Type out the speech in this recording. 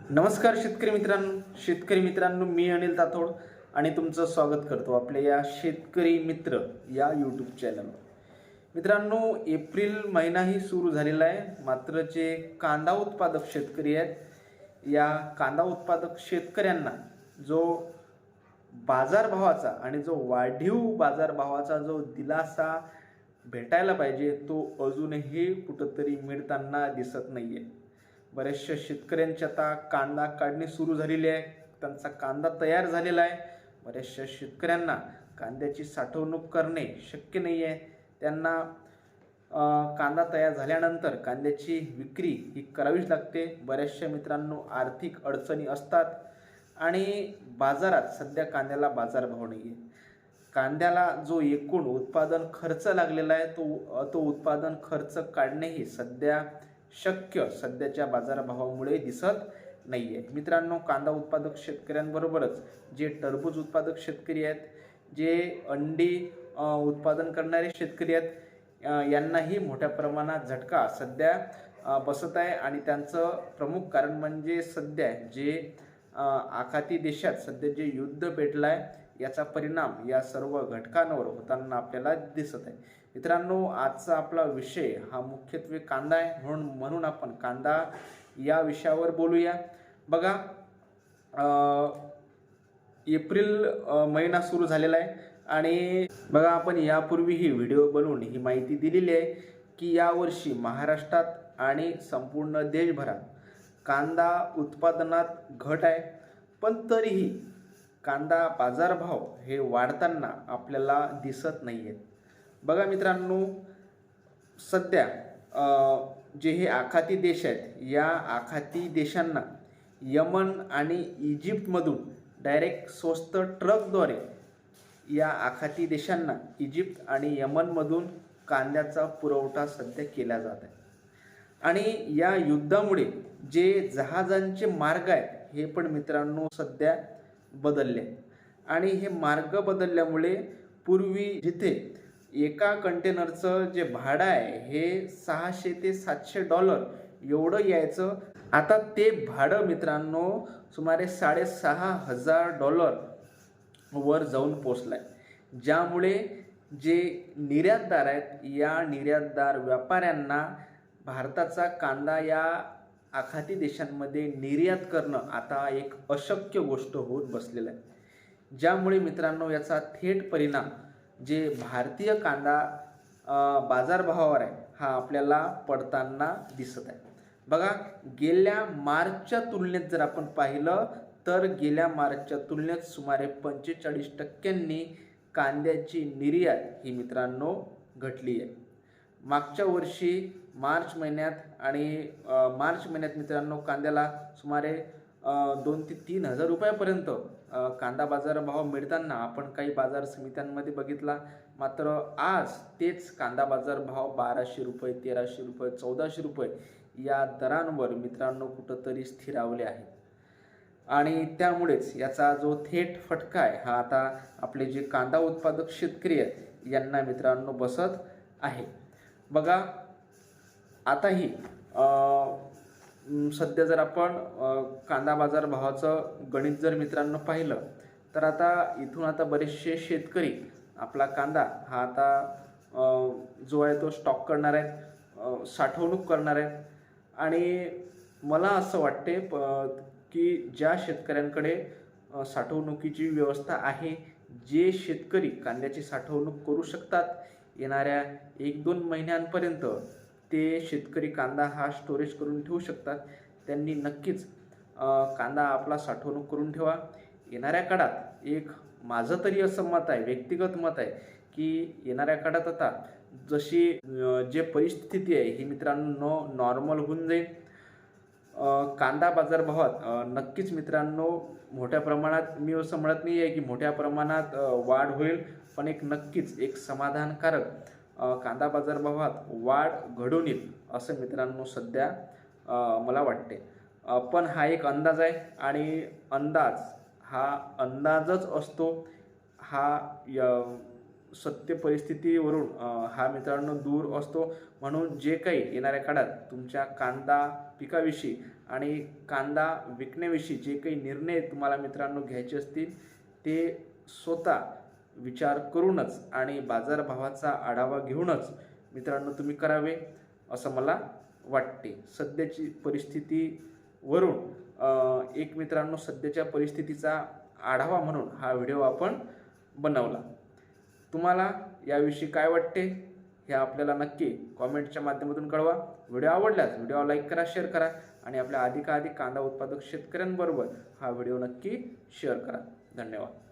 नमस्कार शेतकरी मित्रांनो, मी अनिल तातोड आणि तुमचं स्वागत करतो आपल्या या शेतकरी मित्र या यूट्यूब चॅनलवर. मित्रांनो, एप्रिल महिनाही सुरू झालेला आहे. मात्र जे कांदा उत्पादक शेतकरी आहेत, या कांदा उत्पादक शेतकऱ्यांना जो बाजारभावाचा आणि जो वाढीव बाजारभावाचा जो दिलासा भेटायला पाहिजे, तो अजूनही कुठंतरी मिळताना दिसत नाही आहे. बऱ्याचशा शेतकऱ्यांची आता कांदा काढणी सुरू झालेली आहे, त्यांचा कांदा तयार झालेला आहे. बऱ्याचशा शेतकऱ्यांना कांद्याची साठवणूक करणे शक्य नाही आहे. त्यांना कांदा तयार झाल्यानंतर कांद्याची विक्री ही करावीच लागते. बऱ्याचशा मित्रांनो आर्थिक अडचणी असतात आणि बाजारात सध्या कांद्याला बाजारभाव नाही आहे. कांद्याला जो एकूण उत्पादन खर्च लागलेला आहे, तो उत्पादन खर्च काढणेही सध्याच्या बाजारभावामुळे दिसत नाही आहे. मित्रांनो, कांदा उत्पादक शेतकऱ्यांबरोबरच जे टरबूज उत्पादक शेतकरी आहेत, जे अंडी उत्पादन करणारे शेतकरी आहेत, यांनाही मोठ्या प्रमाणात झटका सध्या बसत आहे. आणि त्यांचं प्रमुख कारण म्हणजे सध्या जे आखाती देशात सध्या जे युद्ध पेटलं आहे, याचा परिणाम या सर्व घटकांवर होताना आपल्याला दिसत आहे. मित्रांनो, आजचा आपला विषय हा मुख्यत्वे कांदा आहे, म्हणून आपण कांदा या विषयावर बोलूया. बघा, एप्रिल महिना सुरू झालेला आहे आणि बघा, आपण यापूर्वी ही व्हिडिओ बनवून ही माहिती दिलेली आहे की यावर्षी महाराष्ट्रात आणि संपूर्ण देशभरात कांदा उत्पादनात घट आहे, पण तरीही कांदा बाजारभाव हे वाढताना आपल्याला दिसत नाही आहेत. बघा मित्रांनो, सध्या जे हे आखाती देश आहेत, या आखाती देशांना यमन आणि इजिप्तमधून डायरेक्ट स्वस्त ट्रकद्वारे या आखाती देशांना इजिप्त आणि यमनमधून कांद्याचा पुरवठा सध्या केला जात आहे. आणि या युद्धामुळे जे जहाजांचे मार्ग आहेत, हे पण मित्रांनो सध्या बदलले. आणि हे मार्ग बदलल्यामुळे पूर्वी जिथे एका कंटेनरचं जे भाडं आहे हे $600 ते $700 एवढं यायचं, आता ते भाडं मित्रांनो सुमारे $6500 वर जाऊन पोचलं आहे. ज्यामुळे जे निर्यातदार आहेत, या निर्यातदार व्यापाऱ्यांना भारताचा कांदा या आखाती देशांमध्ये निर्यात करणं आता एक अशक्य गोष्ट होत बसलेलं आहे. ज्यामुळे मित्रांनो याचा थेट परिणाम जे भारतीय कांदा बाजारभावावर आहे, हा आपल्याला पडताना दिसत आहे. बघा, गेल्या मार्चच्या तुलनेत जर आपण पाहिलं तर गेल्या मार्चच्या तुलनेत सुमारे 45% कांद्याची निर्यात ही मित्रांनो घटली आहे. मागच्या वर्षी मार्च महिन्यात मित्रांनो कांद्याला सुमारे 2,000 ते 3,000 रुपयापर्यंत कांदा बाजारभाव मिळताना आपण काही बाजार समित्यांमध्ये बघितला. मात्र आज तेच कांदा बाजारभाव 1,200 रुपये, 1,300 रुपये, 1,400 रुपये या दरांवर मित्रांनो कुठंतरी स्थिरावले आहेत. आणि त्यामुळेच याचा जो थेट फटका आहे, हा आता आपले जे कांदा उत्पादक शेतकरी आहेत यांना मित्रांनो बसत आहे. बघा, आताही सध्या जर आपण कांदा बाजार भावाचं गणित जर मित्रांनो पाहिलं तर आता बरेचसे शेतकरी आपला कांदा हा आता जो आहे तो स्टॉक करणार आहेत, साठवणूक करणार आहेत. आणि मला असं वाटते की ज्या शेतकऱ्यांकडे साठवणुकीची व्यवस्था आहे, जे शेतकरी कांद्याची साठवणूक करू शकतात, येणाऱ्या 1-2 महिन्यांपर्यंत ते शेतकरी कांदा हा स्टोरेज करून ठेवू शकतात. त्यांनी नक्कीच कांदा आपला साठवणूक करून ठेवा. येणाऱ्या काळात माझं तरी असं मत आहे, व्यक्तिगत मत आहे, की येणाऱ्या काळात आता जशी जे परिस्थिती आहे ही मित्रांनो नॉर्मल होऊन जाईल. कांदा बाजारभावात नक्कीच मित्रांनो मोठ्या प्रमाणात, मी असं म्हणत नाही आहे की मोठ्या प्रमाणात वाढ होईल, पण नक्कीच एक समाधानकारक कांदा बाजारभावात वाढ घडून येईल असं मित्रांनो सध्या मला वाटते. पण हा एक अंदाज आहे आणि अंदाज हा अंदाजच असतो. हा सत्य परिस्थितीवरून हा मित्रांनो दूर असतो. म्हणून जे काही येणाऱ्या काळात तुमच्या कांदा पिकाविषयी आणि कांदा विकण्याविषयी जे काही निर्णय तुम्हाला मित्रांनो घ्यायचे असतील ते स्वतः विचार करूनच आणि बाजारभावाचा आढावा घेऊनच मित्रांनो तुम्ही करावे असं मला वाटते. सध्याची परिस्थितीवरून एक मित्रांनो सध्याच्या परिस्थितीचा आढावा म्हणून हा व्हिडिओ आपण बनवला. तुम्हाला याविषयी काय वाटते हे आपल्याला नक्की कॉमेंटच्या माध्यमातून कळवा. व्हिडिओ आवडल्यास व्हिडिओ लाईक करा, शेअर करा आणि आपल्या अधिकाधिक कांदा उत्पादक शेतकऱ्यांबरोबर हा व्हिडिओ नक्की शेअर करा. धन्यवाद.